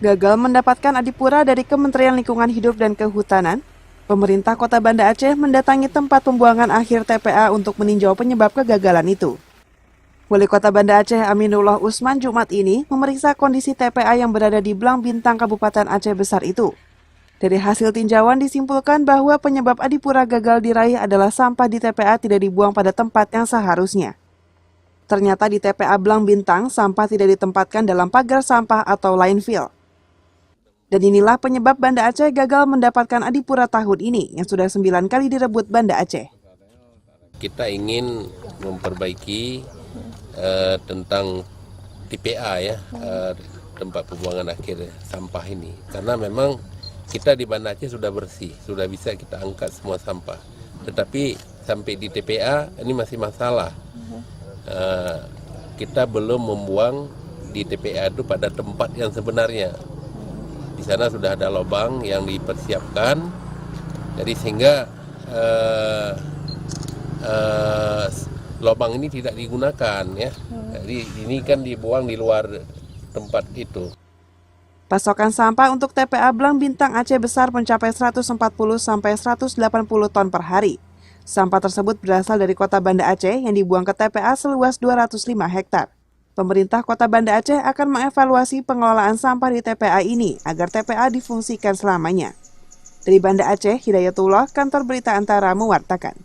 Gagal mendapatkan adipura dari Kementerian Lingkungan Hidup dan Kehutanan, pemerintah Kota Banda Aceh mendatangi tempat pembuangan akhir TPA untuk meninjau penyebab kegagalan itu. Wali Kota Banda Aceh Aminullah Usman Jumat ini memeriksa kondisi TPA yang berada di Blang Bintang Kabupaten Aceh Besar itu. Dari hasil tinjauan disimpulkan bahwa penyebab adipura gagal diraih adalah sampah di TPA tidak dibuang pada tempat yang seharusnya. Ternyata di TPA Blang Bintang, sampah tidak ditempatkan dalam pagar sampah atau landfill. Dan inilah penyebab Banda Aceh gagal mendapatkan adipura tahun ini yang sudah 9 kali direbut Banda Aceh. Kita ingin memperbaiki tentang TPA ya, tempat pembuangan akhir sampah ini. Karena memang kita di Banda Aceh sudah bersih, sudah bisa kita angkat semua sampah. Tetapi sampai di TPA ini masih masalah. Kita belum membuang di TPA itu pada tempat yang sebenarnya. Di sana sudah ada lubang yang dipersiapkan, jadi sehingga lubang ini tidak digunakan ya. Jadi ini kan dibuang di luar tempat itu. Pasokan sampah untuk TPA Blang Bintang Aceh Besar mencapai 140 sampai 180 ton per hari. Sampah tersebut berasal dari Kota Banda Aceh yang dibuang ke TPA seluas 205 hektar. Pemerintah Kota Banda Aceh akan mengevaluasi pengelolaan sampah di TPA ini agar TPA difungsikan selamanya. Dari Banda Aceh, Hidayatullah, Kantor Berita Antara mewartakan.